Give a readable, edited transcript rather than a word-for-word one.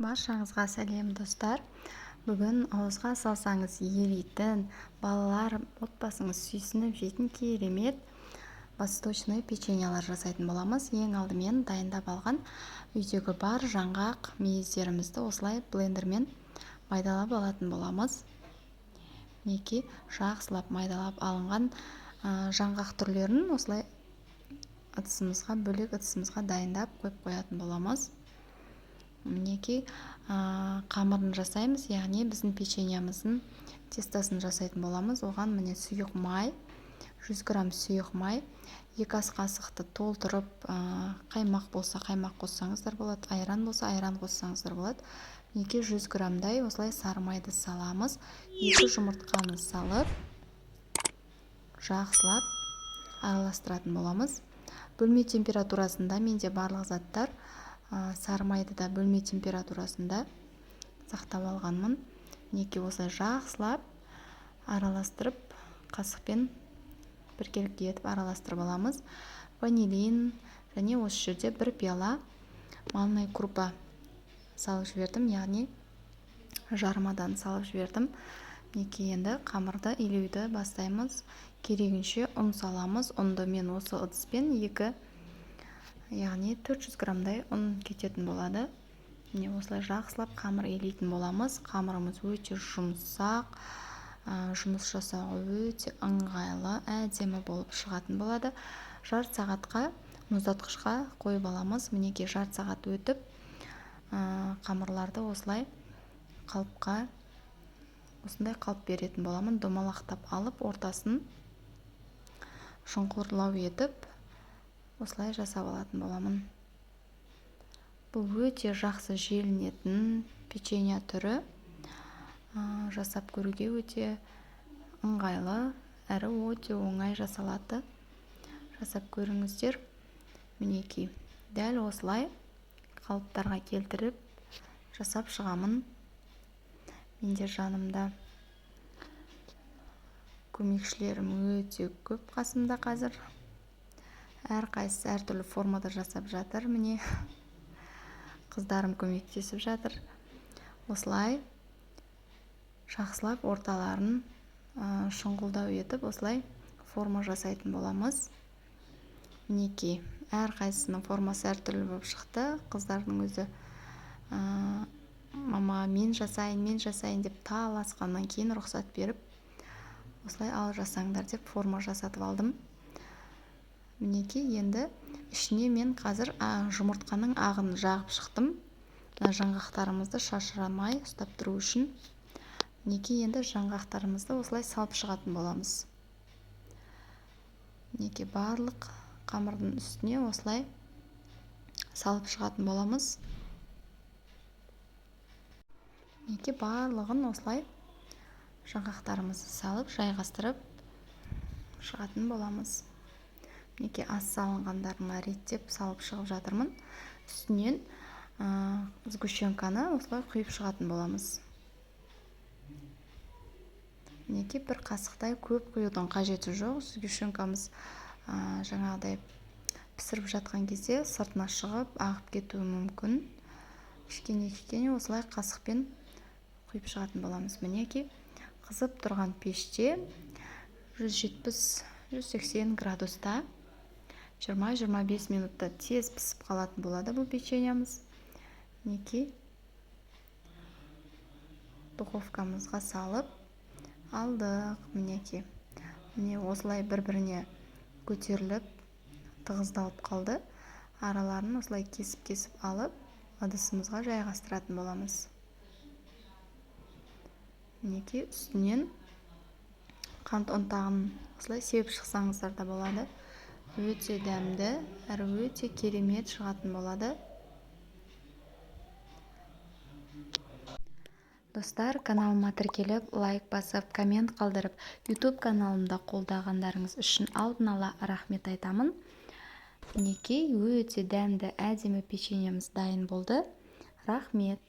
Баршаңызға сәлем достар. Бүгін ауызға салсаңыз еритін, балалар отбасыңыз сүйсініп жейтін керемет восточный печеньялар жасайтын боламыз. Ең алдымен дайындап алған үйдегі бар жаңғақ мейіздерімізді осылай блендермен майдалап алатын боламыз. Мінекей жақсылап майдалап алынған жаңғақ түрлерін осылай бөлек ыдысымызға дайындап қойып қоятын боламыз. Мінекей қамырын жасаймыз, яғни біздің печеньямыздың тестосын жасайтын боламыз. Оған міне сұйық май, 100 грамм сұйық май, 2 ас қасықты толтырып, қаймақ болса қаймақ қоссаңыздар болады, айран болса айран қоссаңыздар болады. Мінекей 100 граммдай осылай сары майды саламыз. 2 жұмыртқаны салып, жақсылап араластыратын боламыз. Бөлме температурасында менде барлық заттар сары майды да бөлме температурасында сақтап алғанмын. Мінекей осылай жақсылап араластырып, қасықпен біркелкі етіп араластырып аламыз. Ванилин және осы жерде 1 пиала малынай крупа салып жібердім, яғни жарымадан салып жібердім. Мінекей енді қамырды илеуді бастаймыз. Керегінше ұн саламыз. Ұнды мен осы ыдыспен яғни 400 граммдай ұн кететін болады. Міне осылай жақсылап қамыр илейтін боламыз. Қамырымыз өте жұмсақ, жұмыс жасауға өте ыңғайлы, әдемі болып шығатын болады. Жарты сағатқа мұздатқышқа қойып аламыз. Мінекей жарты сағат өтіп, қамырларды осылай қалыпқа осындай қалып беретін боламын. Домалақтап алып, ортасын шұңқырлау етіп осылай жасап алатын боламын. Бұл өте жақсы желінетін печенья түрі, жасап көруге өте ыңғайлы, әрі өте оңай жасалады. Жасап көріңіздер. Мінекей дәл осылай қалыптарға келтіріп жасап шығамын. Менде жанымда көмекшілерім өте көп қасымда қазір. Әрқайсысы әртүрлі формада жасап жатыр. Міне қыздарым көмектесіп жатыр. Осылай жақсылап орталарын шұңғылдау етіп, осылай форма жасайтын боламыз. Мінекей әрқайсысының формасы әртүрлі болып шықты. Қыздардың өзі мама мен жасайын деп таласқаннан кейін рұқсат беріп, осылай ал жасаңдар деп форма жасатып алдым. Мінекей енді ішіне мен қазір жұмыртқаның ағын жағып шықтым. Жаңғақтарымызды шашырамай ұстап тұру үшін. Мінекей енді жаңғақтарымызды осылай салып шығатын боламыз. Мінекей барлық қамырдың үстіне осылай салып шығатын боламыз. Мінекей барлығын осылай жаңғақтарымызды салып, жайғастырып шығатын боламыз. Мінекей ас салынғандарына реттеп салып шығып жатырмын. Үстінен сгущенканы осылай құйып шығатын боламыз. Мінекей 1 қасықтай көп құюдың қажеті жоқ. Сгущенкамыз жаңағыдай пісіріп жатқан кезде сыртына шығып, ағып кетуі мүмкін. Кішкене осылай қасықпен құйып шығатын боламыз. Мінекей қызып тұрған пеште 170-180 градуста 20-25 минутта тез пісіп қалатын болады бұл печеньямыз. Мінекей духовкамызға салып алдық. Мінекей міне осылай бір-біріне көтеріліп тығыздалып қалды. Араларын осылай кесіп алып ыдысымызға жайғастыратын боламыз. Мінекей үстінен қант ұнтағын осылай сепіп шықсаңыздар да болады. Өте дәмді, әрі өте керемет шығатын болады. Достар, каналыма тіркеліп, лайк басып, коммент қалдырып, YouTube каналымда қолдағандарыңыз үшін алдын ала рахмет айтамын. Мінекей өте дәмді, әдемі печеньямыз дайын болды. Рахмет.